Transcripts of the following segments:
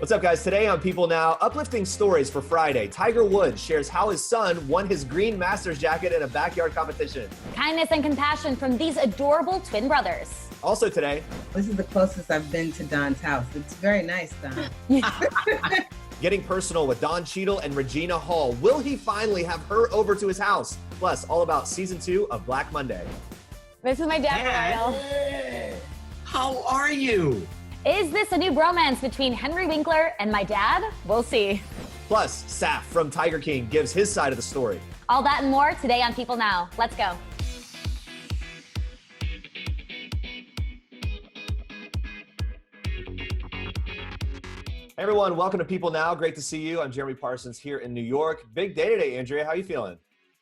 What's up, guys? Today on People Now, uplifting stories for Friday. Tiger Woods shares how his son won his green Masters jacket in a backyard competition. Kindness and compassion from these adorable twin brothers. Also today, this is the closest I've been to Don's house. It's very nice, Don. getting personal with Don Cheadle and Regina Hall. Will he finally have her over to his house? Plus, all about season 2 of Black Monday. This is my dad, Ariel. Hey, how are you? Is this a new bromance between Henry Winkler and my dad? We'll see. Plus, Saf from Tiger King gives his side of the story. All that and more today on People Now. Let's go. Hey everyone, welcome to People Now. Great to see you. I'm Jeremy Parsons here in New York. Big day today, Andrea. How are you feeling?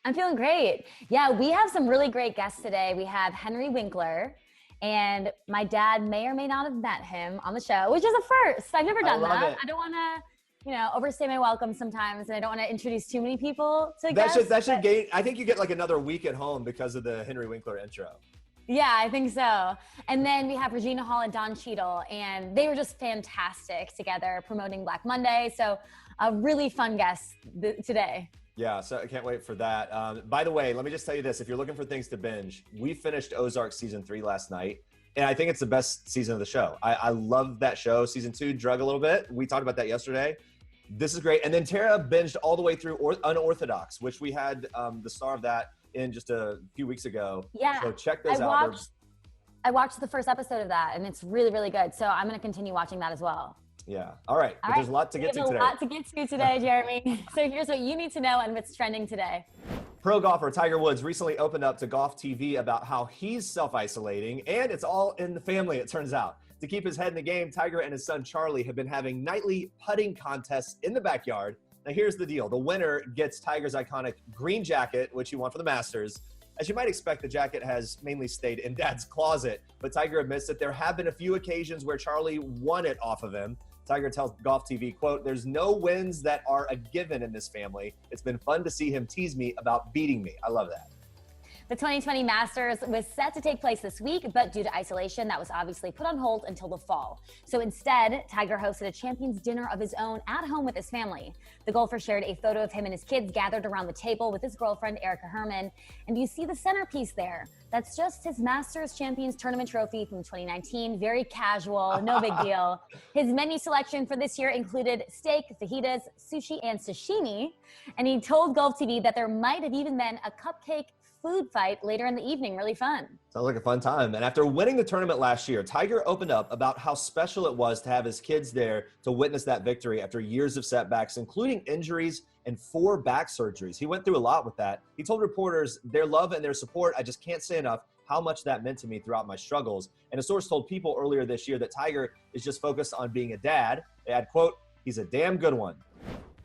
I'm feeling great. Yeah, we have some really great guests today. We have Henry Winkler, and my dad may or may not have met him on the show, which is a first. I've never done that. I don't want to, overstay my welcome sometimes, and I don't want to introduce too many people to guests. That should gain. I think you get like another week at home because of the Henry Winkler intro. Yeah, I think so. And then we have Regina Hall and Don Cheadle, and they were just fantastic together promoting Black Monday. So a really fun guest today. Yeah, so I can't wait for that. By the way, let me just tell you this. If you're looking for things to binge, we finished Ozark season 3 last night, and I think it's the best season of the show. I love that show. Season 2 drug a little bit. We talked about that yesterday. This is great. And then Tara binged all the way through Unorthodox, which we had the star of that in just a few weeks ago. Yeah. So check those out. I watched the first episode of that, and it's really, really good. So I'm going to continue watching that as well. Yeah. All right. But there's a lot to get to today. There's a lot to get to today, Jeremy. So here's what you need to know and what's trending today. Pro golfer Tiger Woods recently opened up to Golf TV about how he's self-isolating, and it's all in the family, it turns out. To keep his head in the game, Tiger and his son Charlie have been having nightly putting contests in the backyard. Now, here's the deal. The winner gets Tiger's iconic green jacket, which he won for the Masters. As you might expect, the jacket has mainly stayed in Dad's closet, but Tiger admits that there have been a few occasions where Charlie won it off of him. Tiger tells Golf TV, quote, "There's no wins that are a given in this family. It's been fun to see him tease me about beating me." I love that. The 2020 Masters was set to take place this week, but due to isolation, that was obviously put on hold until the fall. So instead, Tiger hosted a champions dinner of his own at home with his family. The golfer shared a photo of him and his kids gathered around the table with his girlfriend, Erica Herman. And you see the centerpiece there. That's just his Masters Champions Tournament trophy from 2019. Very casual, no big deal. His menu selection for this year included steak, fajitas, sushi, and sashimi. And he told Golf TV that there might have even been a cupcake food fight later in the evening. Really fun. Sounds like a fun time. And after winning the tournament last year, Tiger opened up about how special it was to have his kids there to witness that victory after years of setbacks, including injuries and 4 back surgeries. He went through a lot with that. He told reporters, "Their love and their support, I just can't say enough how much that meant to me throughout my struggles." And a source told People earlier this year that Tiger is just focused on being a dad. They had, quote, "He's a damn good one."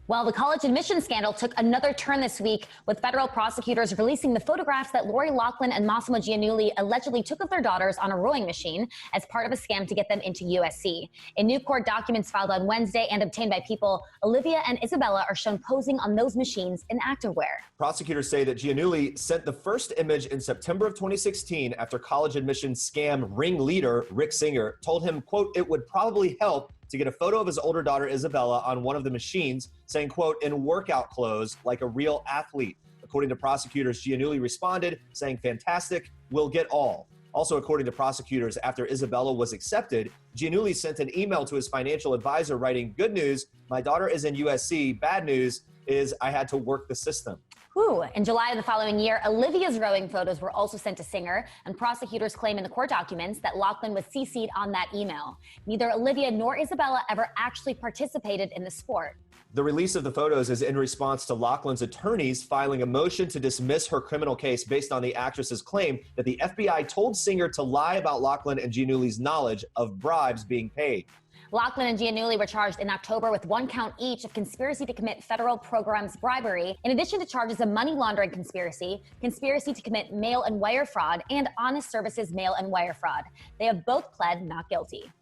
Well, the college admission scandal took another turn this week, with federal prosecutors releasing the photographs that Loughlin and Massimo Giannulli allegedly took of their daughters on a rowing machine as part of a scam to get them into USC. In new court documents filed on Wednesday and obtained by People, Olivia and Isabella are shown posing on those machines in activewear. Prosecutors say that Giannulli sent the first image in September of 2016 after college admission scam ringleader Rick Singer told him, quote, "It would probably help to get a photo of his older daughter Isabella on one of the machines, saying, quote, in workout clothes like a real athlete." According to prosecutors, Giannulli responded, saying, "Fantastic, we'll get all." Also, according to prosecutors, after Isabella was accepted, Giannulli sent an email to his financial advisor writing, "Good news, my daughter is in USC. Bad news is I had to work the system." Ooh. In July of the following year, Olivia's rowing photos were also sent to Singer, and prosecutors claim in the court documents that Loughlin was CC'd on that email. Neither Olivia nor Isabella ever actually participated in the sport. The release of the photos is in response to Loughlin's attorneys filing a motion to dismiss her criminal case based on the actress's claim that the FBI told Singer to lie about Loughlin and Giannulli's knowledge of bribes being paid. Loughlin and Giannulli were charged in October with 1 count each of conspiracy to commit federal programs bribery, in addition to charges of money laundering conspiracy, conspiracy to commit mail and wire fraud, and honest services mail and wire fraud. They have both pled not guilty.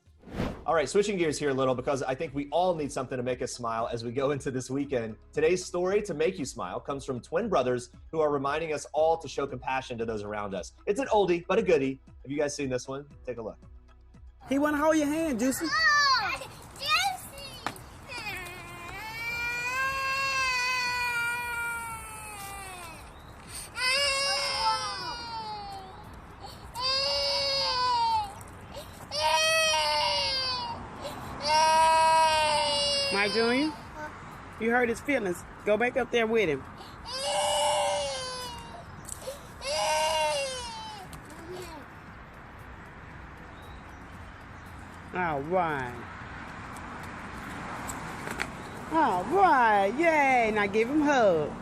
All right, switching gears here a little because I think we all need something to make us smile as we go into this weekend. Today's story to make you smile comes from twin brothers who are reminding us all to show compassion to those around us. It's an oldie, but a goodie. Have you guys seen this one? Take a look. He want to hold your hand, Juicy. Oh, Juicy! Mike Jr., you hurt his feelings. Go back up there with him. All right. All right. Yay. Now give him a hug.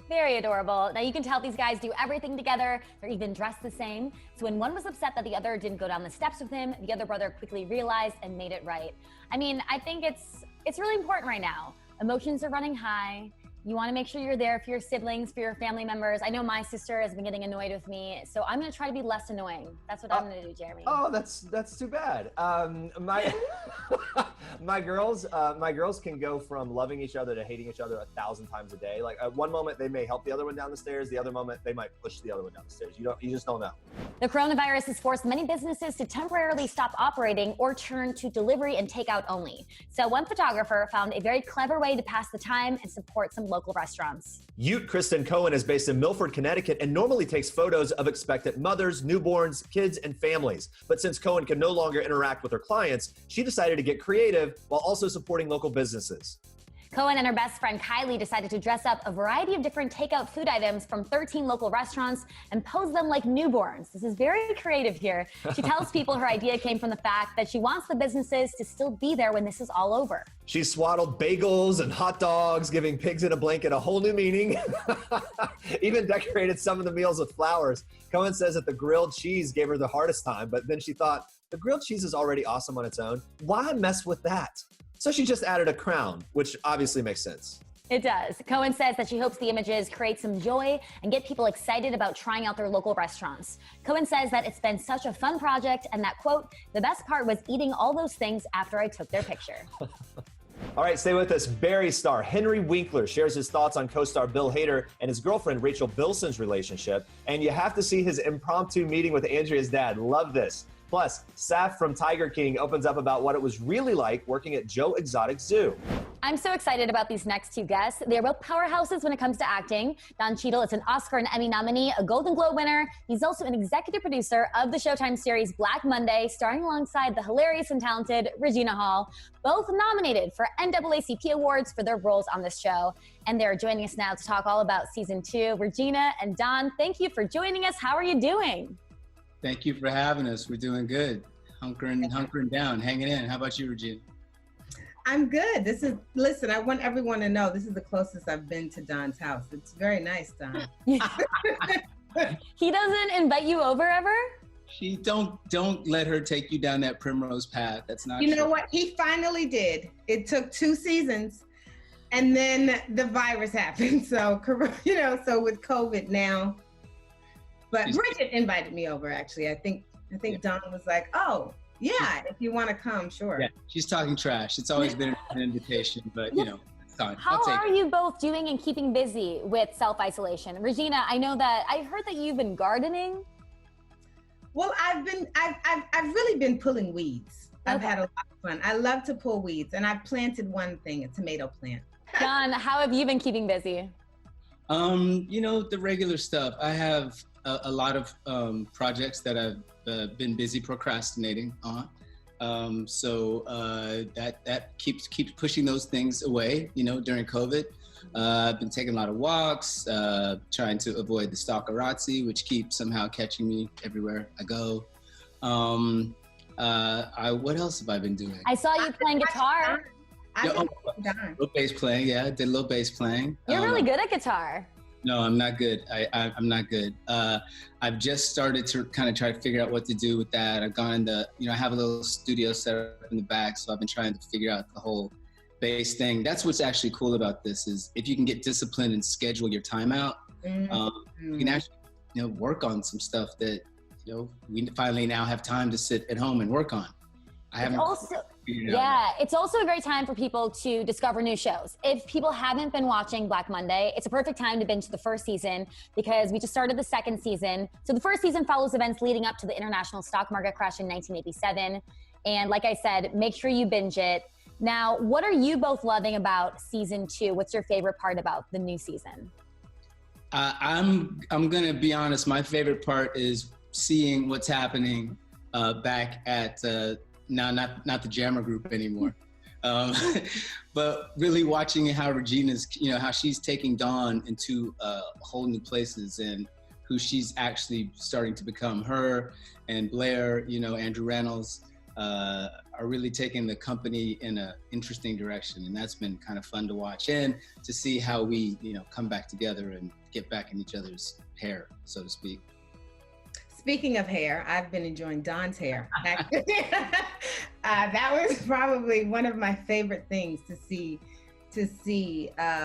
Very adorable. Now you can tell these guys do everything together. They're even dressed the same. So when one was upset that the other didn't go down the steps with him, the other brother quickly realized and made it right. I mean, I think it's really important right now. Emotions are running high. You want to make sure you're there for your siblings, for your family members. I know my sister has been getting annoyed with me, so I'm going to try to be less annoying. That's what I'm going to do, Jeremy. Oh, that's too bad. My girls can go from loving each other to hating each other 1,000 times a day. Like at one moment they may help the other one down the stairs, the other moment they might push the other one down the stairs. You just don't know. The coronavirus has forced many businesses to temporarily stop operating or turn to delivery and takeout only. So one photographer found a very clever way to pass the time and support some local restaurants. Ute Kristen Cohen is based in Milford, Connecticut, and normally takes photos of expectant mothers, newborns, kids, and families. But since Cohen can no longer interact with her clients, she decided to get creative while also supporting local businesses. Cohen and her best friend Kylie decided to dress up a variety of different takeout food items from 13 local restaurants and pose them like newborns. This is very creative here. She tells people her idea came from the fact that she wants the businesses to still be there when this is all over. She swaddled bagels and hot dogs, giving pigs in a blanket a whole new meaning. Even decorated some of the meals with flowers. Cohen says that the grilled cheese gave her the hardest time, but then she thought, the grilled cheese is already awesome on its own. Why mess with that? So she just added a crown, which obviously makes sense. It does. Cohen says that she hopes the images create some joy and get people excited about trying out their local restaurants. Cohen says that it's been such a fun project and that, quote, the best part was eating all those things after I took their picture. All right, stay with us. Barry star Henry Winkler shares his thoughts on co-star Bill Hader and his girlfriend Rachel Bilson's relationship. And you have to see his impromptu meeting with Andrea's dad. Love this. Plus, Saf from Tiger King opens up about what it was really like working at Joe Exotic Zoo. I'm so excited about these next two guests. They're both powerhouses when it comes to acting. Don Cheadle is an Oscar and Emmy nominee, a Golden Globe winner. He's also an executive producer of the Showtime series Black Monday, starring alongside the hilarious and talented Regina Hall, both nominated for NAACP awards for their roles on this show. And they're joining us now to talk all about season 2. Regina and Don, thank you for joining us. How are you doing? Thank you for having us. We're doing good. Hunkering down, hanging in. How about you, Regina? I'm good. Listen, I want everyone to know this is the closest I've been to Don's house. It's very nice, Don. He doesn't invite you over ever? She don't let her take you down that primrose path. That's not You know true. what? He finally did. It took 2 seasons and then the virus happened. So, so with COVID now. But Bridget invited me over, actually. I think Don was like, oh, yeah, if you want to come, sure. Yeah, she's talking trash. It's always been an invitation, but it's fine. How are you both doing and keeping busy with self-isolation? Regina, I heard that you've been gardening. Well, I've really been pulling weeds. Okay. I've had a lot of fun. I love to pull weeds, and I've planted one thing, a tomato plant. Don, how have you been keeping busy? The regular stuff. I have a lot of projects that I've been busy procrastinating on. That keeps pushing those things away, during COVID. I've been taking a lot of walks, trying to avoid the stalkerazzi, which keeps somehow catching me everywhere I go. What else have I been doing? I saw you playing guitar. Little bass playing, yeah. Did a little bass playing. You're really good at guitar. No, I'm not good. I'm not good. I've just started to kind of try to figure out what to do with that. I've gone into, I have a little studio set up in the back, so I've been trying to figure out the whole bass thing. That's what's actually cool about this is if you can get disciplined and schedule your time out, you can actually, work on some stuff that, we finally now have time to sit at home and work on. It's also a great time for people to discover new shows. If people haven't been watching Black Monday, it's a perfect time to binge the first season because we just started the second season. So the first season follows events leading up to the international stock market crash in 1987. And like I said, make sure you binge it. Now, what are you both loving about season 2? What's your favorite part about the new season? I'm gonna be honest. My favorite part is seeing what's happening back at not the Jammer group anymore. But really watching how Regina's, how she's taking Dawn into whole new places and who she's actually starting to become. Her and Blair, Andrew Reynolds, are really taking the company in an interesting direction. And that's been kind of fun to watch and to see how we, come back together and get back in each other's hair, so to speak. Speaking of hair, I've been enjoying Dawn's hair. That was probably one of my favorite things to see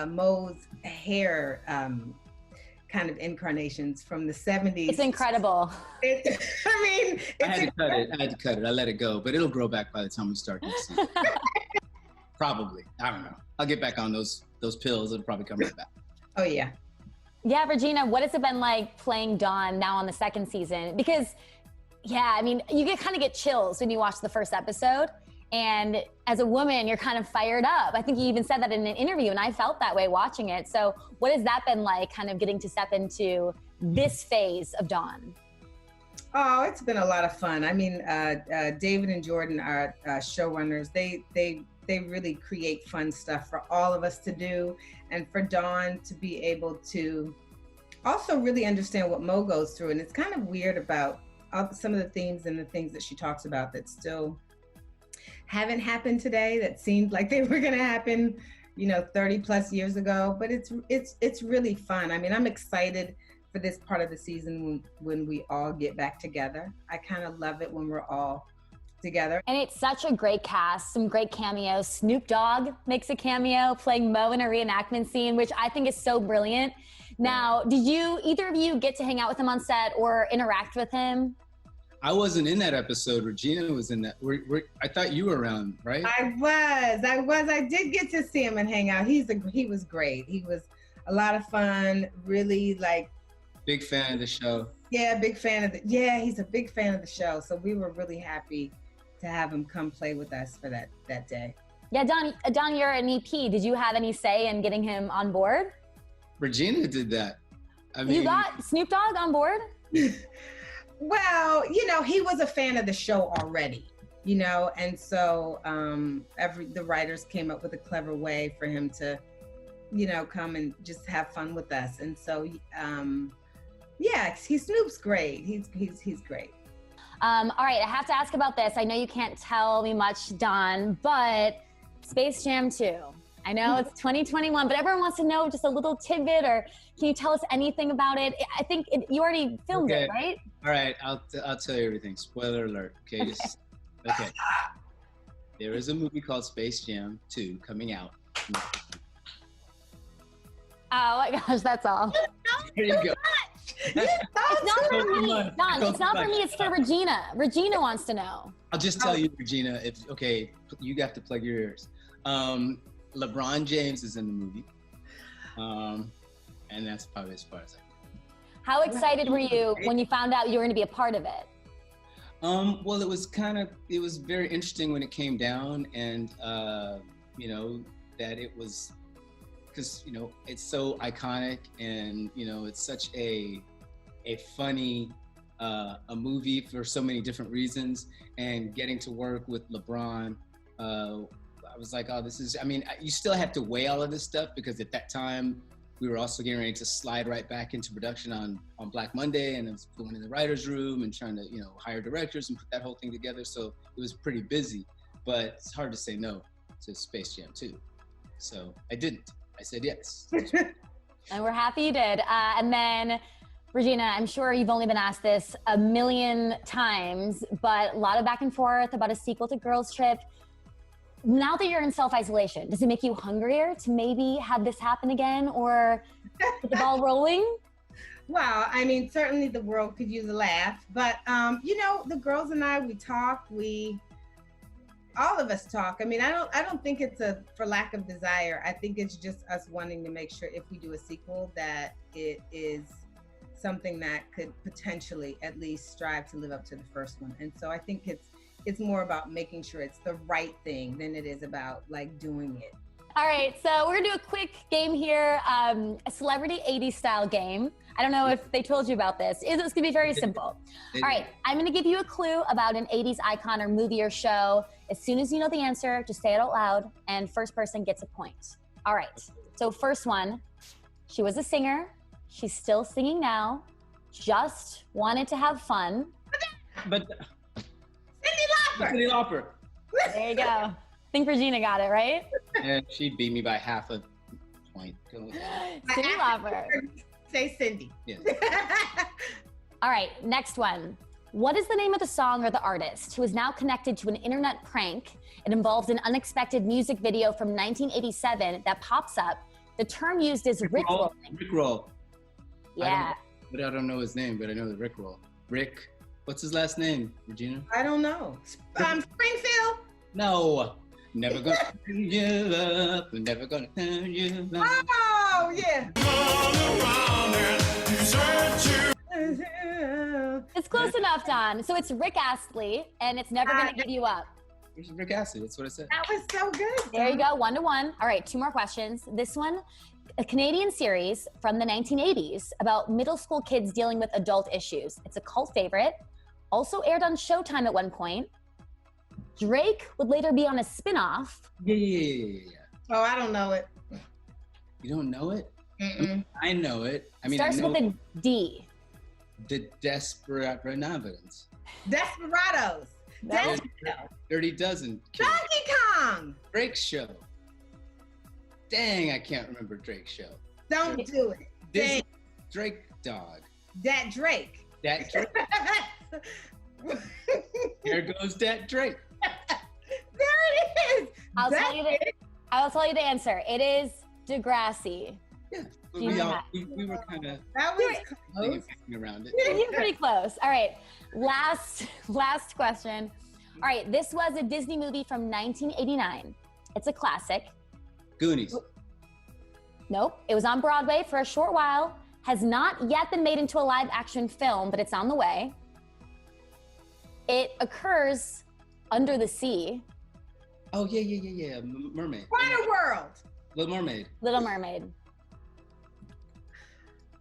Mo's hair kind of incarnations from the 70s. It's incredible. I had to cut it. I let it go, but it'll grow back by the time we start next season. Probably. I don't know. I'll get back on those pills. It'll probably come right back. Oh, yeah. Yeah, Regina, what has it been like playing Dawn now on the second season? Because, you kind of get chills when you watch the first episode. And as a woman, you're kind of fired up. I think you even said that in an interview, and I felt that way watching it. So what has that been like, kind of getting to step into this phase of Dawn? Oh, it's been a lot of fun. David and Jordan are showrunners. They really create fun stuff for all of us to do, and for Dawn to be able to also really understand what Mo goes through. And it's kind of weird about some of the themes and the things that she talks about that still haven't happened today, that seemed like they were going to happen, 30 plus years ago. But it's really fun. I'm excited for this part of the season when we all get back together. I kind of love it when we're all together. And it's such a great cast, some great cameos. Snoop Dogg makes a cameo playing Mo in a reenactment scene, which I think is so brilliant. Now, did either of you get to hang out with him on set or interact with him? I wasn't in that episode. Regina was in that. I thought you were around, right? I was. I did get to see him and hang out. He was great. He was a lot of fun. Really big fan of the show. Yeah, big fan of he's a big fan of the show. So we were really happy to have him come play with us for that day. Yeah, Don, you're an EP. Did you have any say in getting him on board? Regina did that. You got Snoop Dogg on board? Well, he was a fan of the show already, and so the writers came up with a clever way for him to, come and just have fun with us. And so, Snoop's great. He's great. All right, I have to ask about this. I know you can't tell me much, Don, but Space Jam 2. I know it's 2021, but everyone wants to know just a little tidbit, or can you tell us anything about it? I think you already filmed it, right? All right, I'll tell you everything. Spoiler alert. Okay, okay. There is a movie called Space Jam 2 coming out. Oh my gosh, that's all. There you go. It's not for me, Don. It's not for me. It's for Regina. Regina wants to know. I'll just tell you, Regina. You have to plug your ears. LeBron James is in the movie, and that's probably as far as I can. How excited were you when you found out you were going to be a part of it? Well, it was very interesting when it came down, and that it was, because it's so iconic, and it's such a funny a movie for so many different reasons, and getting to work with LeBron. I was like, oh, this is, you still have to weigh all of this stuff, because at that time we were also getting ready to slide right back into production on Black Monday, and I was going in the writer's room and trying to, hire directors and put that whole thing together. So it was pretty busy, but it's hard to say no to Space Jam 2. So I didn't. I said yes. And we're happy you did. And then, Regina, I'm sure you've only been asked this a million times, but a lot of back and forth about a sequel to Girls Trip. Now that you're in self-isolation, does it make you hungrier to maybe have this happen again, or get the ball rolling? Well, certainly the world could use a laugh, but the girls and I, we talk, all of us talk. I don't think it's for lack of desire. I think it's just us wanting to make sure if we do a sequel that it is something that could potentially at least strive to live up to the first one. And so I think it's more about making sure it's the right thing than it is about doing it. All right, so we're gonna do a quick game here, a celebrity 80s style game. I don't know if they told you about this. It's going to be very simple. All right, I'm going to give you a clue about an 80s icon or movie or show. As soon as you know the answer, just say it out loud, and first person gets a point. All right, so first one, she was a singer. She's still singing now. Just wanted to have fun. But Cyndi Lauper. Cyndi Lauper. There you go. I think Regina got it, right? And she beat me by half a point. Go with that. Cyndi Lauper. Say Cindy. Yes. All right, next one. What is the name of the song or the artist who is now connected to an internet prank? It involves an unexpected music video from 1987 that pops up. The term used is Rickrolling. Rickroll. Yeah. I don't know his name, but I know the Rickroll. Rick. What's his last name, Regina? I don't know. Springfield. No. Never gonna turn you up. Never gonna turn you up. Oh, yeah. It's close enough, Don. So it's Rick Astley, and it's Never Gonna Give You Up. Where's Rick Astley? That's what I said. That was so good. There you go, 1-1. All right, 2 more questions. This one, a Canadian series from the 1980s about middle school kids dealing with adult issues. It's a cult favorite. Also aired on Showtime at one point. Drake would later be on a spin-off. Yeah. Oh, I don't know it. You don't know it? Mm-mm. I know it. I mean, Starts I know with a D. the Desperados. Desperados. That Dirty Dozen. Donkey Kong. Drake's show. Dang, I can't remember Drake's show. Don't do it. Disney Drake dog. That Drake. That Drake. Here goes that Drake. There it is. I'll That tell you the answer. It is Degrassi. Yeah. Yeah. We were kind of That was close. around it. You're pretty close. All right, last question. All right, this was a Disney movie from 1989. It's a classic. Goonies. Nope, it was on Broadway for a short while. Has not yet been made into a live action film, but it's on the way. It occurs under the sea. Oh, yeah. Mermaid. Waterworld. Little Mermaid. Little Mermaid.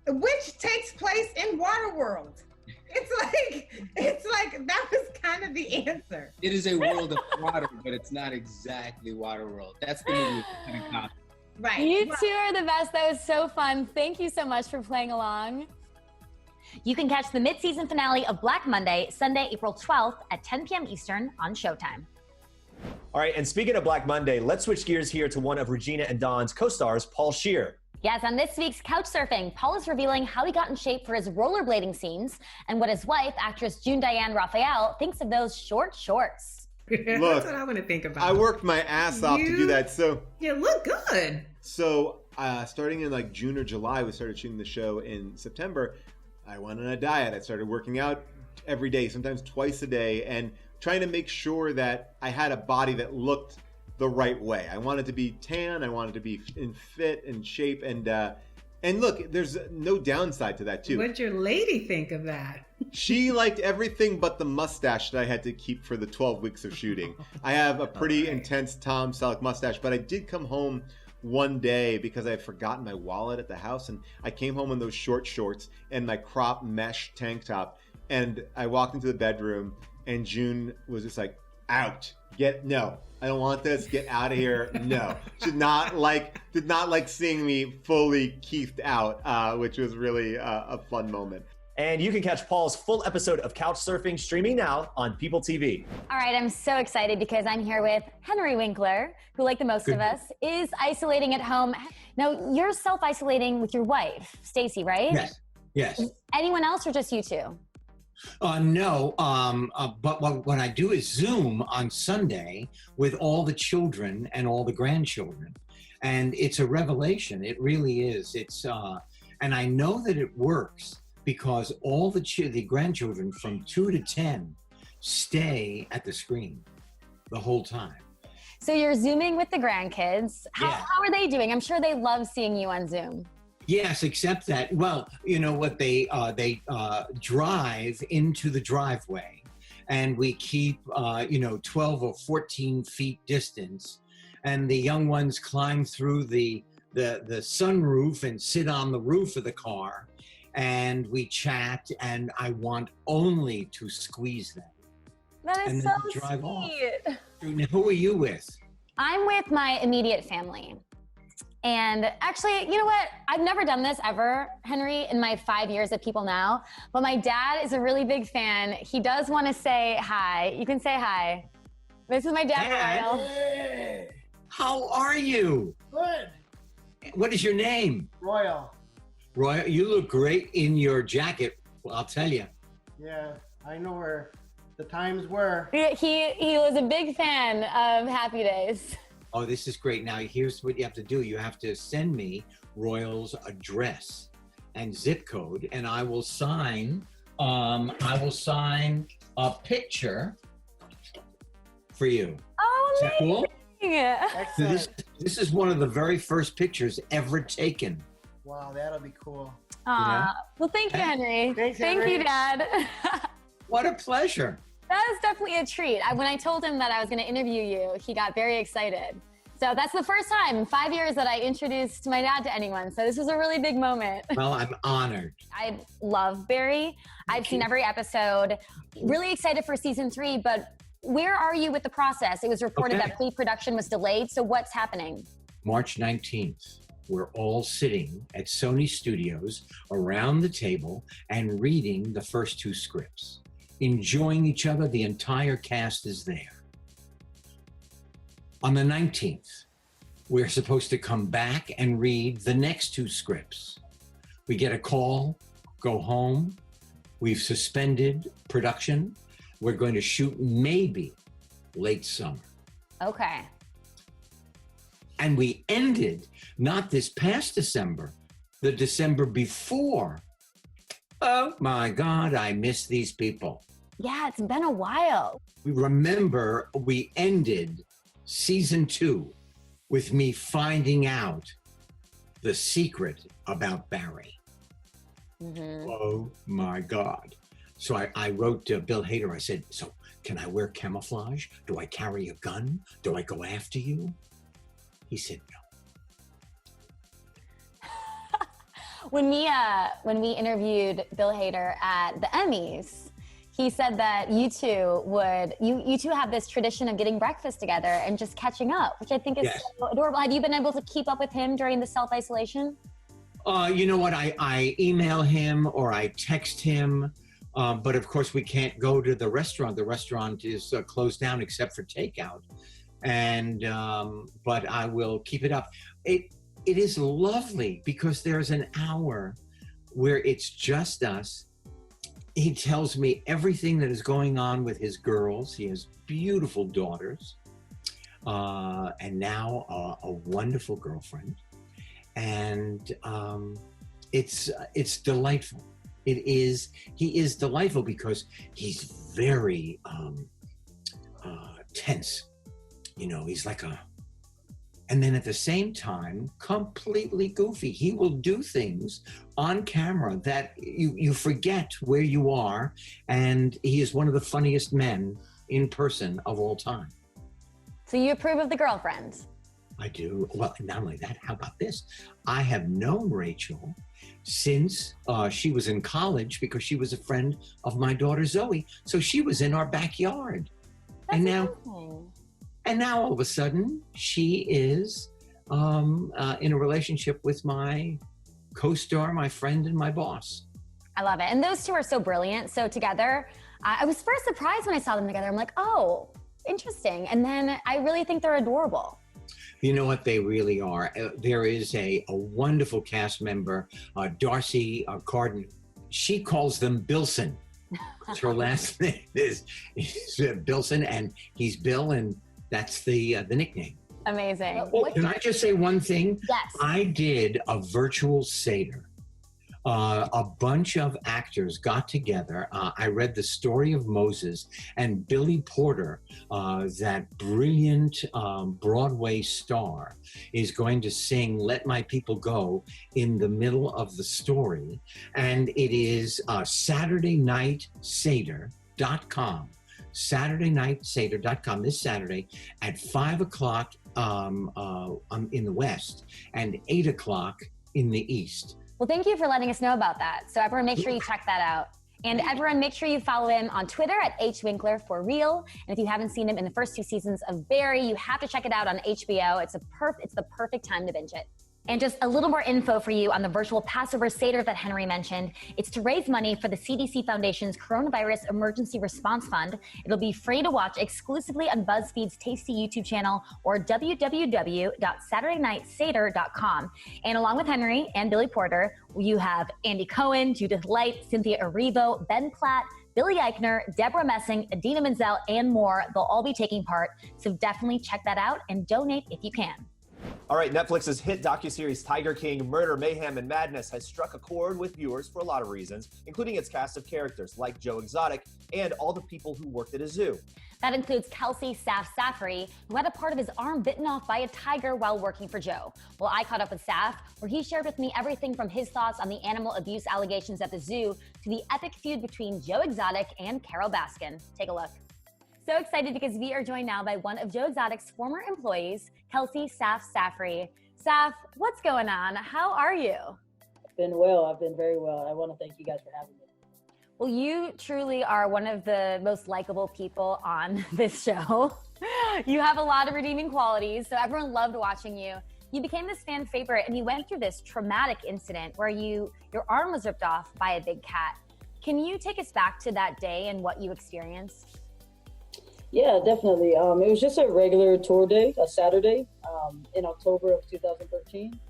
Which takes place in Waterworld. It's like that was kind of the answer. It is a world of water, but it's not exactly Waterworld. That's the movie. Kind of copy. Right. You two are the best. That was so fun. Thank you so much for playing along. You can catch the mid-season finale of Black Monday, Sunday, April 12th at 10 p.m. Eastern on Showtime. All right, and speaking of Black Monday, let's switch gears here to one of Regina and Don's co-stars, Paul Scheer. Yes, on this week's Couch Surfing, Paul is revealing how he got in shape for his rollerblading scenes and what his wife, actress June Diane Raphael, thinks of those short shorts. Look, that's what I want to think about. I worked my ass off to do that. So you look good. So starting in like June or July, we started shooting the show in September. I went on a diet. I started working out every day, sometimes twice a day, and trying to make sure that I had a body that looked the right way. I wanted to be tan. I wanted to be in fit and shape. And look, there's no downside to that too. What'd your lady think of that? She liked everything but the mustache that I had to keep for the 12 weeks of shooting. I have a pretty intense Tom Selleck mustache, but I did come home one day because I had forgotten my wallet at the house, and I came home in those short shorts and my crop mesh tank top, and I walked into the bedroom and June was just like, out. No, I don't want this. Get out of here. No. Did not like seeing me fully keithed out, which was really a fun moment. And you can catch Paul's full episode of Couch Surfing streaming now on PeopleTV. All right, I'm so excited because I'm here with Henry Winkler, who, like the most of us, is isolating at home. Now, you're self-isolating with your wife, Stacy, right? Yes. Anyone else or just you two? No, but what I do is Zoom on Sunday with all the children and all the grandchildren. And it's a revelation. It really is. And I know that it works because all the grandchildren from 2 to 10 stay at the screen the whole time. So you're Zooming with the grandkids. Yeah. How are they doing? I'm sure they love seeing you on Zoom. Yes, except that, well, you know what, they drive into the driveway and we keep, 12 or 14 feet distance. And the young ones climb through the sunroof and sit on the roof of the car. and we chat, and I want only to squeeze them. That is And so then we drive off. sweet. Now, who are you with? I'm with my immediate family. And actually, you know what? I've never done this ever, Henry, in my 5 years at People Now. But my dad is a really big fan. He does want to say hi. You can say hi. This is my dad, Royal. Hey, How are you? good. What is your name? Royal. Roy, you look great in your jacket. Well, I'll tell you. Yeah, I know where the times were. He was a big fan of Happy Days. Oh, this is great. Now, here's what you have to do. You have to send me Royal's address and zip code, and I will sign a picture for you. Oh, Is that cool? amazing. So Excellent. this is one of the very first pictures ever taken. Wow, that'll be cool. Aw. Well, thank you, Henry. Thanks, Thank Henry. you, Dad. What a pleasure. That was definitely a treat. When I told him that I was going to interview you, he got very excited. So that's the first time in 5 years that I introduced my dad to anyone. So this was a really big moment. Well, I'm honored. I love Barry. I've seen every episode. Really excited for season 3, but where are you with the process? It was reported Okay. that pre-production was delayed. So what's happening? March 19th, we're all sitting at Sony Studios around the table and reading the first 2 scripts, enjoying each other. The entire cast is there. On the 19th, we're supposed to come back and read the next 2 scripts. We get a call, go home. We've suspended production. We're going to shoot maybe late summer. Okay. And we ended not this past December, the December before. Oh my God, I miss these people. Yeah, it's been a while. We remember we ended season 2 with me finding out the secret about Barry. Mm-hmm. Oh my God. So I wrote to Bill Hader. I said, so can I wear camouflage? Do I carry a gun? Do I go after you? He said no. When we interviewed Bill Hader at the Emmys, he said that you two have this tradition of getting breakfast together and just catching up, which I think is Yes. so adorable. Have you been able to keep up with him during the self-isolation? You know what? I email him or I text him, but of course we can't go to the restaurant. The restaurant is closed down except for takeout. And but I will keep it up. It is lovely because there's an hour where it's just us. He tells me everything that is going on with his girls. He has beautiful daughters, and now a wonderful girlfriend. And it's delightful. He is delightful because he's very tense. You know, he's like and then at the same time, completely goofy. He will do things on camera that you forget where you are. And he is one of the funniest men in person of all time. So you approve of the girlfriend? I do. Well, not only that, how about this? I have known Rachel since she was in college because she was a friend of my daughter Zoe. So she was in our backyard. That's amazing. And now all of a sudden she is in a relationship with my co-star, my friend, and my boss. I love it. And those two are so brilliant. So together, I was first surprised when I saw them together. I'm like, oh, interesting. And then I really think they're adorable. You know what? They really are. There is a wonderful cast member, Darcy Carden. She calls them Bilson. Her last name is Bilson, and he's Bill, and that's the nickname. Amazing. Oh, can I just say one thing? Yes. I did a virtual Seder. A bunch of actors got together. I read the story of Moses, and Billy Porter, that brilliant Broadway star, is going to sing Let My People Go in the middle of the story. And it is SaturdayNightSeder.com. SaturdayNightSeder.com this Saturday at 5 o'clock in the West and 8 o'clock in the East. Well, thank you for letting us know about that. So everyone make sure you check that out. And everyone make sure you follow him on Twitter at @Winkler for real. And if you haven't seen him in the first 2 seasons of Barry, you have to check it out on HBO. It's the perfect time to binge it. And just a little more info for you on the virtual Passover Seder that Henry mentioned. It's to raise money for the CDC Foundation's Coronavirus Emergency Response Fund. It'll be free to watch exclusively on BuzzFeed's Tasty YouTube channel or www.saturdaynightseder.com. And along with Henry and Billy Porter, you have Andy Cohen, Judith Light, Cynthia Erivo, Ben Platt, Billy Eichner, Deborah Messing, Adina Menzel, and more. They'll all be taking part. So definitely check that out and donate if you can. All right, Netflix's hit docuseries Tiger King, Murder, Mayhem, and Madness has struck a chord with viewers for a lot of reasons, including its cast of characters like Joe Exotic and all the people who worked at a zoo. That includes Kelsey Saf Safri, who had a part of his arm bitten off by a tiger while working for Joe. Well, I caught up with Saf, where he shared with me everything from his thoughts on the animal abuse allegations at the zoo to the epic feud between Joe Exotic and Carol Baskin. Take a look. So excited because we are joined now by one of Joe Exotic's former employees, Kelsey Saf Safri. Saf, what's going on? How are you? I've been well. I've been very well. I want to thank you guys for having me. Well, you truly are one of the most likable people on this show. You have a lot of redeeming qualities, so everyone loved watching you. You became this fan favorite, and you went through this traumatic incident where your arm was ripped off by a big cat. Can you take us back to that day and what you experienced? Yeah, definitely. It was just a regular tour day, a Saturday in October of 2013.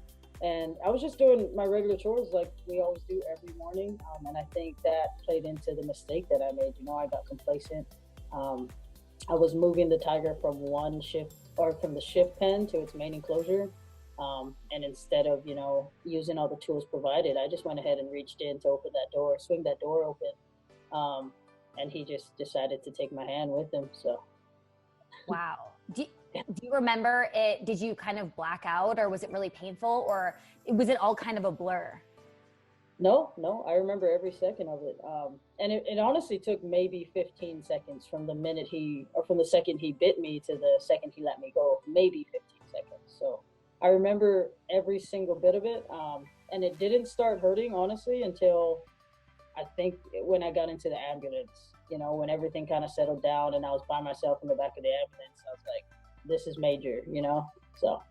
And I was just doing my regular chores like we always do every morning. And I think that played into the mistake that I made. You know, I got complacent. I was moving the tiger from from the shift pen to its main enclosure. And instead of, using all the tools provided, I just went ahead and reached in to open that door, swing that door open. And he just decided to take my hand with him. So, wow. Do you remember it? Did you kind of black out, or was it really painful, or was it all kind of a blur? No, I remember every second of it. And it honestly took maybe 15 seconds from the second he bit me to the second he let me go, maybe 15 seconds. So I remember every single bit of it. And it didn't start hurting, honestly, until I think when I got into the ambulance, when everything kind of settled down and I was by myself in the back of the ambulance, I was like, this is major, so.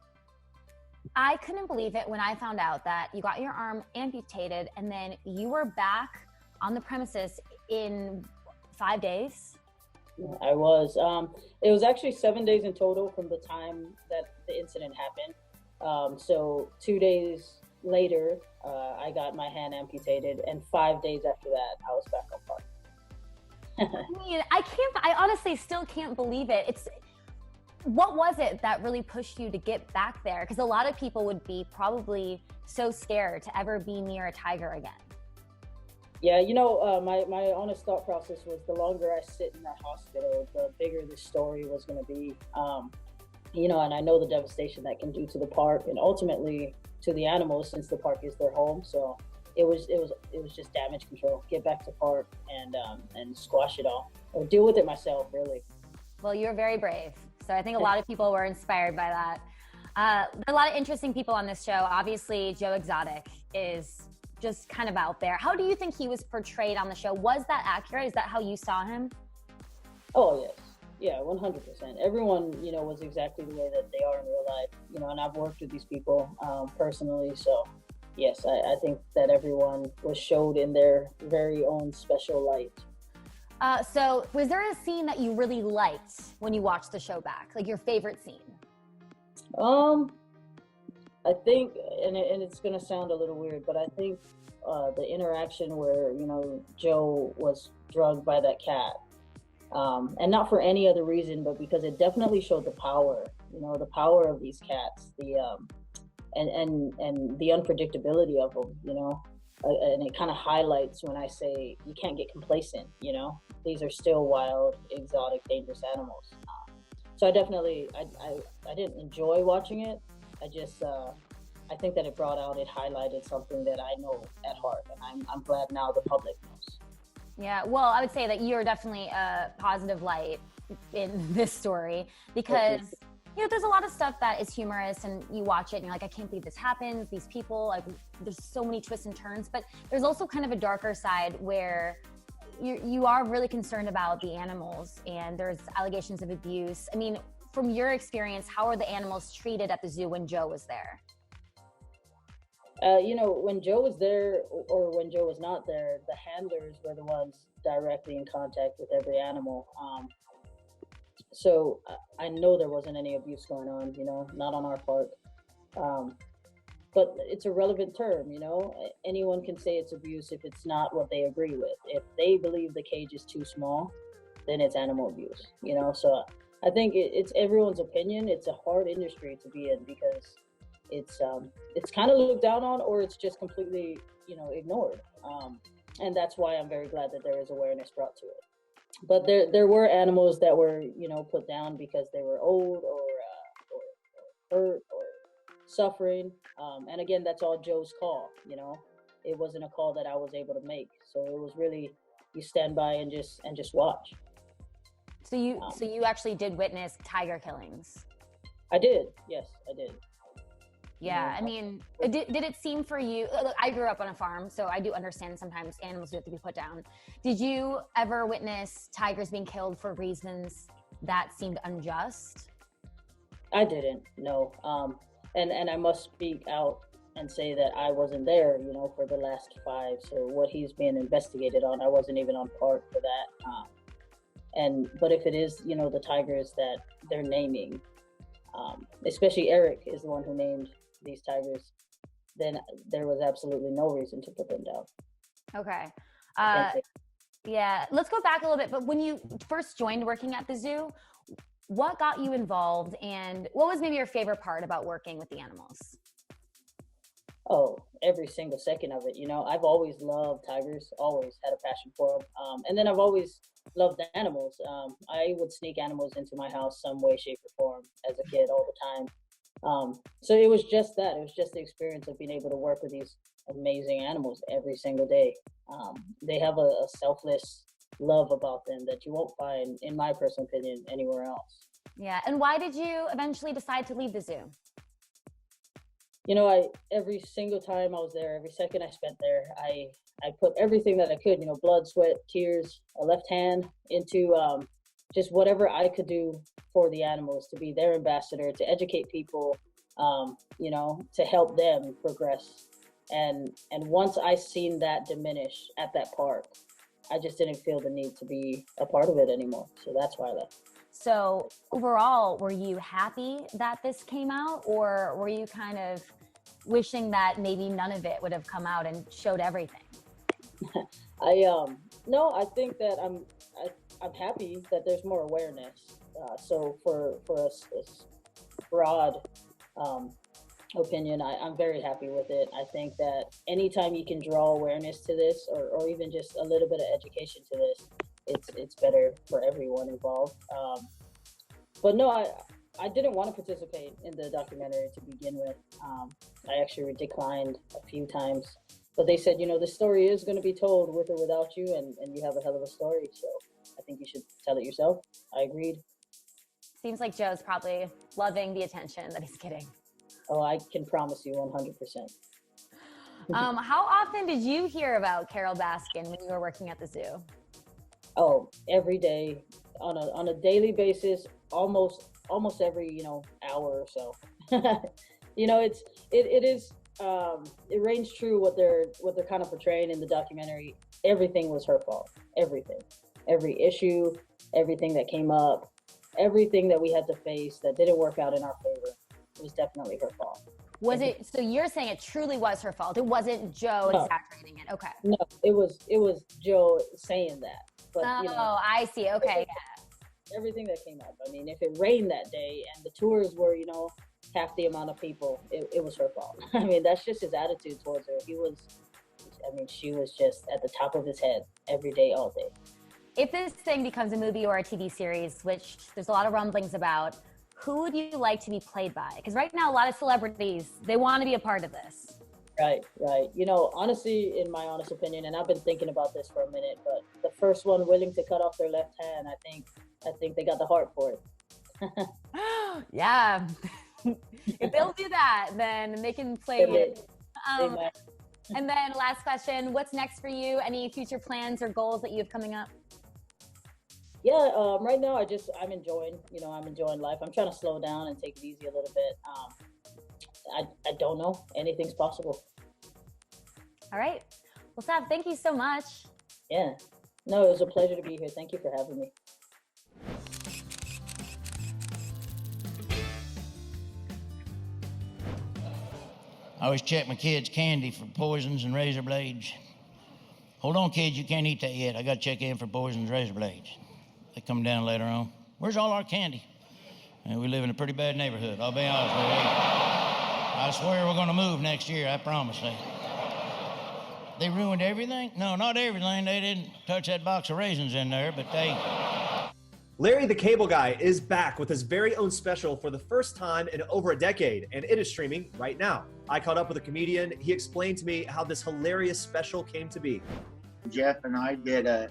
I couldn't believe it when I found out that you got your arm amputated and then you were back on the premises in 5 days. I was. It was actually 7 days in total from the time that the incident happened. So 2 days later, I got my hand amputated, and 5 days after that, I was back on park. I honestly still can't believe it. What was it that really pushed you to get back there? Because a lot of people would be probably so scared to ever be near a tiger again. Yeah, my honest thought process was the longer I sit in that hospital, the bigger the story was going to be. And I know the devastation that can do to the park and ultimately to the animals, since the park is their home. So it was just damage control. Get back to park and squash it all, or deal with it myself, really. Well, you're very brave. So I think a lot of people were inspired by that. There are a lot of interesting people on this show. Obviously, Joe Exotic is just kind of out there. How do you think he was portrayed on the show? Was that accurate? Is that how you saw him? Oh, yes. Yeah, 100%. Everyone, was exactly the way that they are in real life, and I've worked with these people personally. So, yes, I think that everyone was showed in their very own special light. So was there a scene that you really liked when you watched the show back? Like your favorite scene? I think, and it's going to sound a little weird, but I think the interaction where, Joe was drugged by that cat. And not for any other reason, but because it definitely showed the power, the power of these cats, and the unpredictability of them, and it kind of highlights when I say you can't get complacent, these are still wild, exotic, dangerous animals. So I definitely, I didn't enjoy watching it. I think that it highlighted something that I know at heart, and I'm glad now the public knows. Yeah, well, I would say that you're definitely a positive light in this story because You know, there's a lot of stuff that is humorous and you watch it and you're like, I can't believe this happens. These people, like, there's so many twists and turns, but there's also kind of a darker side where you are really concerned about the animals and there's allegations of abuse. I mean, from your experience, how are the animals treated at the zoo when Joe was there? You know, when Joe was there or when Joe was not there, the handlers were the ones directly in contact with every animal. So I know there wasn't any abuse going on, you know, not on our part. But it's a relevant term, you know. Anyone can say it's abuse if it's not what they agree with. If they believe the cage is too small, then it's animal abuse, you know. So I think it's everyone's opinion. It's a hard industry to be in because it's kind of looked down on, or it's just completely, you know, ignored. And that's why I'm very glad that there is awareness brought to it. But there were animals that were, you know, put down because they were old or hurt or suffering. And again, that's all Joe's call, you know. It wasn't a call that I was able to make. So it was really, you stand by and just watch. So you actually did witness tiger killings? I did. Yes, I did. Yeah, I mean, did it seem for you, look, I grew up on a farm, so I do understand sometimes animals do have to be put down. Did you ever witness tigers being killed for reasons that seemed unjust? I didn't, no. And I must speak out and say that I wasn't there, you know, for the last 5. So what he's being investigated on, I wasn't even on part for that. But if it is, you know, the tigers that they're naming, especially Eric is the one who named these tigers, then there was absolutely no reason to put them down. Okay. Yeah, let's go back a little bit. But when you first joined working at the zoo, what got you involved and what was maybe your favorite part about working with the animals? Oh, every single second of it. You know, I've always loved tigers, always had a passion for them. And then I've always loved animals. I would sneak animals into my house some way, shape, or form as a kid all the time. So it was just that. It was just the experience of being able to work with these amazing animals every single day. They have a selfless love about them that you won't find, in my personal opinion, anywhere else. Yeah. And why did you eventually decide to leave the zoo? You know, every single time I was there, every second I spent there, I put everything that I could, you know, blood, sweat, tears, a left hand into just whatever I could do for the animals, to be their ambassador, to educate people, you know, to help them progress. And once I seen that diminish at that park, I just didn't feel the need to be a part of it anymore. So that's why I left. So overall, were you happy that this came out, or were you kind of wishing that maybe none of it would have come out and showed everything? No, I think that I'm happy that there's more awareness. So for a broad opinion, I'm very happy with it. I think that anytime you can draw awareness to this, or even just a little bit of education to this, it's better for everyone involved. But no, I didn't want to participate in the documentary to begin with. I actually declined a few times, but they said, you know, the story is going to be told with or without you, and you have a hell of a story, so I think you should tell it yourself. I agreed. Seems like Joe's probably loving the attention that he's getting. Oh, I can promise you 100%. How often did you hear about Carole Baskin when you were working at the zoo? Oh, every day, on a daily basis, almost every, you know, hour or so. You know, it reigns true what they're kind of portraying in the documentary. Everything was her fault. Everything, every issue, everything that came up, everything that we had to face that didn't work out in our favor, it was definitely her fault. Was it, so you're saying it truly was her fault? It wasn't Joe exaggerating it? Okay. No, it was Joe saying that. But, you know, I see. Okay. Everything that came up. I mean, if it rained that day and the tours were, you know, half the amount of people, it was her fault. I mean, that's just his attitude towards her. She was just at the top of his head every day, all day. If this thing becomes a movie or a TV series, which there's a lot of rumblings about, who would you like to be played by? Because right now, a lot of celebrities, they want to be a part of this. Right. You know, honestly, in my honest opinion, and I've been thinking about this for a minute, but the first one willing to cut off their left hand, I think they got the heart for it. Yeah. If they'll do that, then they can play it. And then last question, what's next for you? Any future plans or goals that you have coming up? Yeah, right now I'm enjoying life. I'm trying to slow down and take it easy a little bit. I don't know. Anything's possible. All right. Well, Sav, thank you so much. Yeah. No, it was a pleasure to be here. Thank you for having me. I always check my kids' candy for poisons and razor blades. Hold on, kids, you can't eat that yet. I got to check in for poisons and razor blades. They come down later on. Where's all our candy? And we live in a pretty bad neighborhood, I'll be honest with you. I swear we're going to move next year, I promise you. They ruined everything? No, not everything. They didn't touch that box of raisins in there, but they... Larry the Cable Guy is back with his very own special for the first time in over a decade, and it is streaming right now. I caught up with a comedian. He explained to me how this hilarious special came to be. Jeff and I did a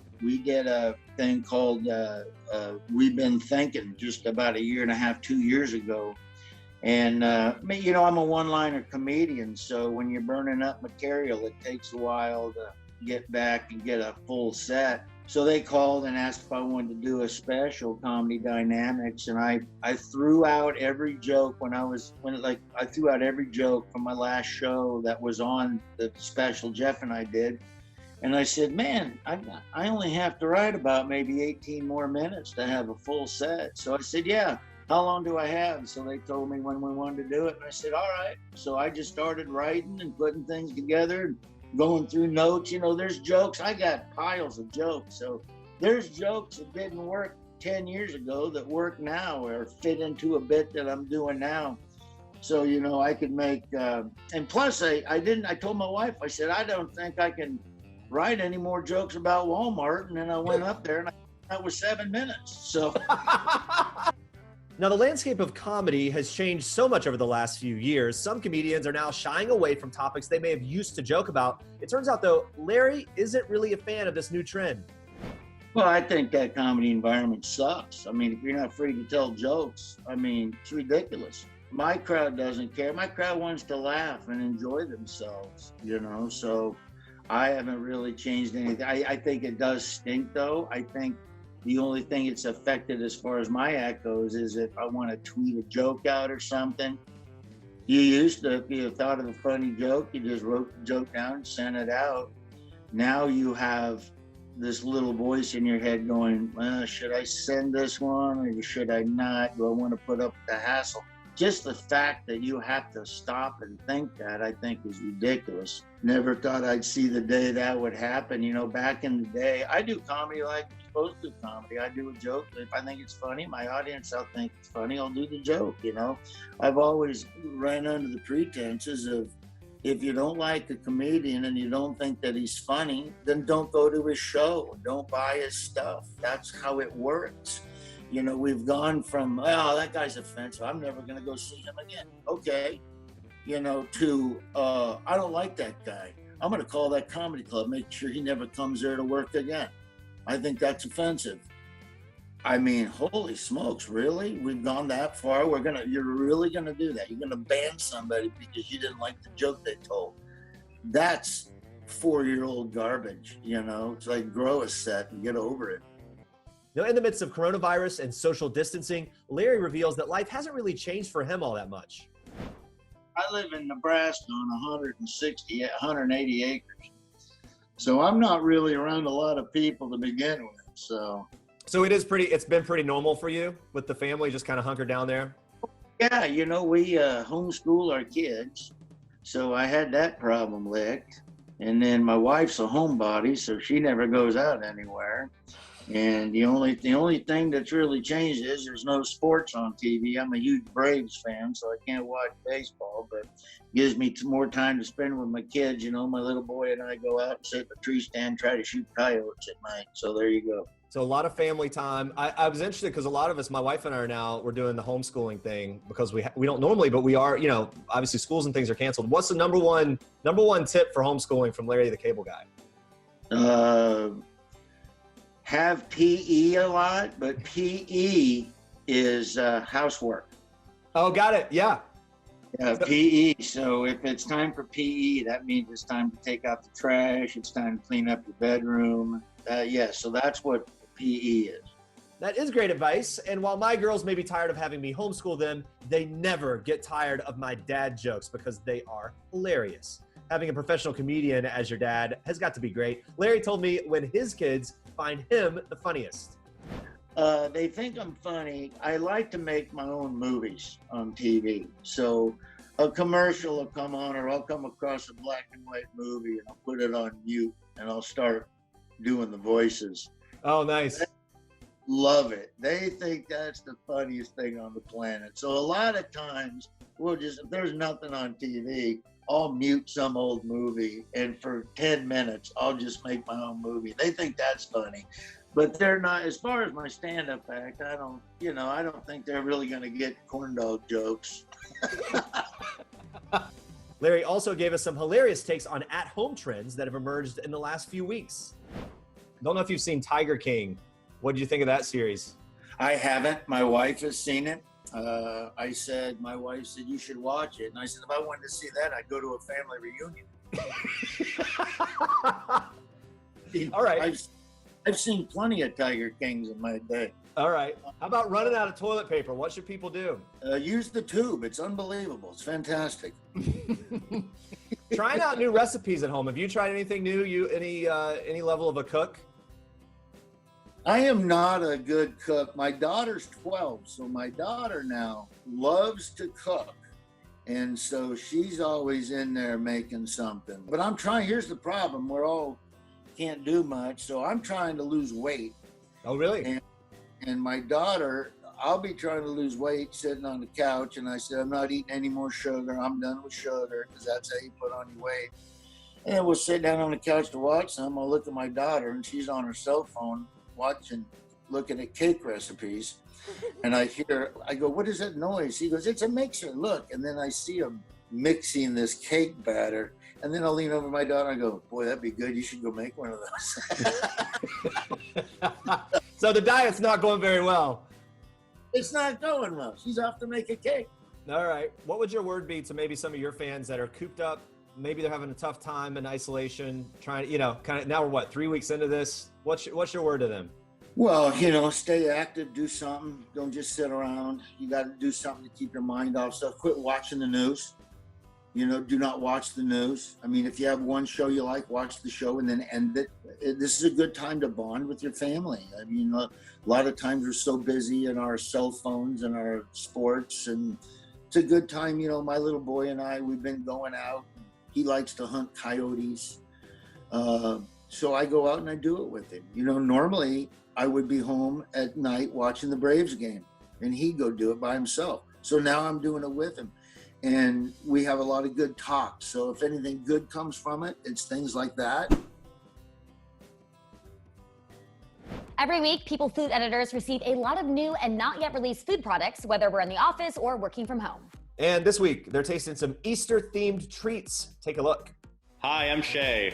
thing called We've Been Thinking just about 1.5 years, 2 years ago. And, you know, I'm a one-liner comedian, so when you're burning up material, it takes a while to get back and get a full set. So they called and asked if I wanted to do a special, Comedy Dynamics, and I threw out every joke I threw out every joke from my last show that was on the special Jeff and I did. And I said, man, I only have to write about maybe 18 more minutes to have a full set. So I said, yeah, how long do I have? So they told me when we wanted to do it. And I said, all right. So I just started writing and putting things together, going through notes. You know, there's jokes. I got piles of jokes. So there's jokes that didn't work 10 years ago that work now or fit into a bit that I'm doing now. So, you know, I could make, and plus I told my wife, I said, I don't think I can write any more jokes about Walmart. And then I went up there and that was 7 minutes. So. Now, the landscape of comedy has changed so much over the last few years. Some comedians are now shying away from topics they may have used to joke about. It turns out, though, Larry isn't really a fan of this new trend. Well, I think that comedy environment sucks. I mean, if you're not free to tell jokes, I mean, it's ridiculous. My crowd doesn't care. My crowd wants to laugh and enjoy themselves, you know, so I haven't really changed anything. I think it does stink, though. I think the only thing it's affected as far as my act goes is if I want to tweet a joke out or something. You used to, if you thought of a funny joke, you just wrote the joke down and sent it out. Now you have this little voice in your head going, well, should I send this one or should I not? Do I want to put up with the hassle? Just the fact that you have to stop and think that, I think, is ridiculous. Never thought I'd see the day that would happen. You know, back in the day, I do comedy like you're supposed to do comedy. I do a joke. If I think it's funny, my audience, I'll think it's funny, I'll do the joke, you know. I've always ran under the pretenses of, if you don't like a comedian and you don't think that he's funny, then don't go to his show. Don't buy his stuff. That's how it works. You know, we've gone from, oh, that guy's offensive, I'm never going to go see him again. Okay. You know, to, I don't like that guy. I'm going to call that comedy club, make sure he never comes there to work again. I think that's offensive. I mean, holy smokes, really? We've gone that far? You're really going to do that? You're going to ban somebody because you didn't like the joke they told? That's 4-year-old garbage, you know? It's like, grow a set and get over it. Now, in the midst of coronavirus and social distancing, Larry reveals that life hasn't really changed for him all that much. I live in Nebraska on 180 acres. So I'm not really around a lot of people to begin with. So it's been pretty normal for you with the family just kind of hunkered down there? Yeah, you know, we homeschool our kids. So I had that problem licked. And then my wife's a homebody, so she never goes out anywhere. And the only thing that's really changed is there's no sports on TV. I'm a huge Braves fan, so I can't watch baseball, but it gives me more time to spend with my kids. You know, my little boy and I go out and sit at the tree stand, try to shoot coyotes at night. So there you go. So a lot of family time. I was interested because a lot of us, my wife and I we're doing the homeschooling thing because we don't normally, but we are, you know, obviously schools and things are canceled. What's the number one tip for homeschooling from Larry the Cable Guy? Have PE a lot, but PE is housework. Oh, got it. Yeah. Yeah, PE. So if it's time for PE, that means it's time to take out the trash. It's time to clean up your bedroom. Yeah, so that's what PE is. That is great advice. And while my girls may be tired of having me homeschool them, they never get tired of my dad jokes because they are hilarious. Having a professional comedian as your dad has got to be great. Larry told me when his kids find him the funniest. They think I'm funny. I like to make my own movies on TV. So a commercial will come on, or I'll come across a black and white movie and I'll put it on mute and I'll start doing the voices. Oh, nice. They love it. They think that's the funniest thing on the planet. So a lot of times if there's nothing on TV, I'll mute some old movie and for 10 minutes, I'll just make my own movie. They think that's funny. But they're not, as far as my stand-up act, I don't think they're really going to get corn dog jokes. Larry also gave us some hilarious takes on at-home trends that have emerged in the last few weeks. Don't know if you've seen Tiger King. What did you think of that series? I haven't. My wife has seen it. My wife said, you should watch it. And I said, if I wanted to see that, I'd go to a family reunion. All right. I've seen plenty of Tiger Kings in my day. All right. How about running out of toilet paper? What should people do? Use the tube. It's unbelievable. It's fantastic. Trying out new recipes at home. Have you tried anything new? Any level of a cook? I am not a good cook. My daughter's 12, so my daughter now loves to cook. And so she's always in there making something. But I'm trying, here's the problem. We're all can't do much, so I'm trying to lose weight. Oh, really? And my daughter, I'll be trying to lose weight sitting on the couch, and I said, I'm not eating any more sugar. I'm done with sugar, because that's how you put on your weight. And then we'll sit down on the couch to watch some. I'll look at my daughter, and she's on her cell phone looking at cake recipes. And I go, what is that noise? She goes, it's a mixer, look. And then I see him mixing this cake batter. And then I'll lean over my daughter and go, boy, that'd be good. You should go make one of those. So the diet's not going very well. It's not going well. She's off to make a cake. All right. What would your word be to maybe some of your fans that are cooped up? Maybe they're having a tough time in isolation, trying, kind of, now we're 3 weeks into this. What's your word to them? Well, stay active, do something. Don't just sit around. You got to do something to keep your mind off stuff. Quit watching the news. Do not watch the news. I mean, if you have one show you like, watch the show and then end it. This is a good time to bond with your family. I mean, a lot of times we're so busy in our cell phones and our sports, and it's a good time. My little boy and I, we've been going out. He likes to hunt coyotes. So I go out and I do it with him. Normally I would be home at night watching the Braves game, and he'd go do it by himself. So now I'm doing it with him. And we have a lot of good talks. So if anything good comes from it, it's things like that. Every week, People food editors receive a lot of new and not yet released food products, whether we're in the office or working from home. And this week, they're tasting some Easter-themed treats. Take a look. Hi, I'm Shay.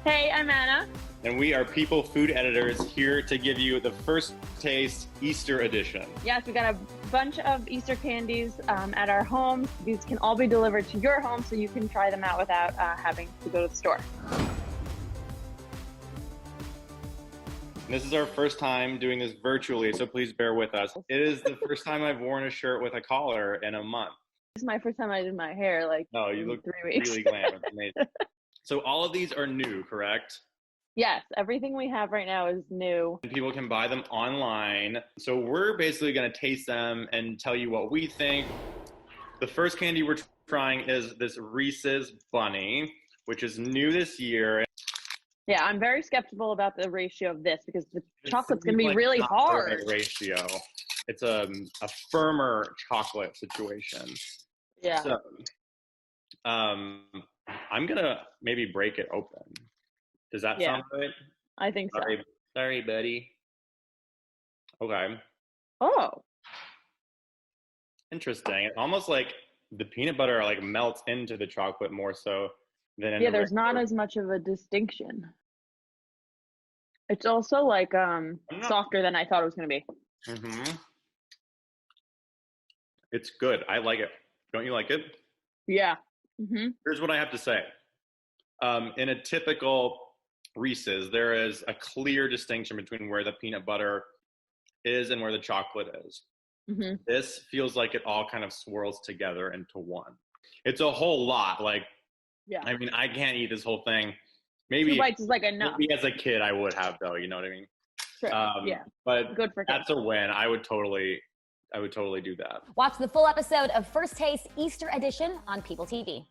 Hey, I'm Anna. And we are People food editors here to give you the first taste Easter edition. Yes, we got a bunch of Easter candies at our home. These can all be delivered to your home so you can try them out without having to go to the store. This is our first time doing this virtually, so please bear with us. It is the first time I've worn a shirt with a collar in a month. This is my first time I did my hair, No, you look 3 weeks. really glam. It's amazing. So all of these are new, correct? Yes, everything we have right now is new. And people can buy them online. So we're basically going to taste them and tell you what we think. The first candy we're trying is this Reese's Bunny, which is new this year. Yeah, I'm very skeptical about the ratio of this because the chocolate's going to be really hard. Ratio. It's a firmer chocolate situation. Yeah. So, I'm going to maybe break it open. Does that sound good? I think so. Sorry, buddy. Okay. Oh. Interesting. It's almost like the peanut butter melts into the chocolate more so than in there's not as much of a distinction. It's also softer than I thought it was going to be. Mm-hmm. It's good. I like it. Don't you like it? Yeah. Mm-hmm. Here's what I have to say. In a typical Reese's, there is a clear distinction between where the peanut butter is and where the chocolate is. Mm-hmm. This feels like it all kind of swirls together into one. It's a whole lot. Like, yeah. I mean, I can't eat this whole thing. Maybe 2 bites is like enough. Maybe as a kid I would have, though. You know what I mean? Sure. Yeah. But good for that's a win. I would totally do that. Watch the full episode of First Taste Easter Edition on PeopleTV.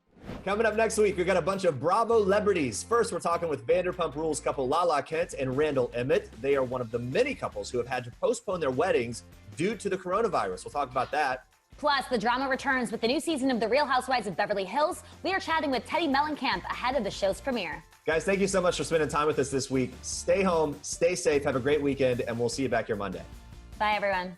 Coming up next week, we've got a bunch of Bravo celebrities. First, we're talking with Vanderpump Rules couple Lala Kent and Randall Emmett. They are one of the many couples who have had to postpone their weddings due to the coronavirus. We'll talk about that. Plus, the drama returns with the new season of The Real Housewives of Beverly Hills. We are chatting with Teddy Mellencamp ahead of the show's premiere. Guys, thank you so much for spending time with us this week. Stay home, stay safe, have a great weekend, and we'll see you back here Monday. Bye, everyone.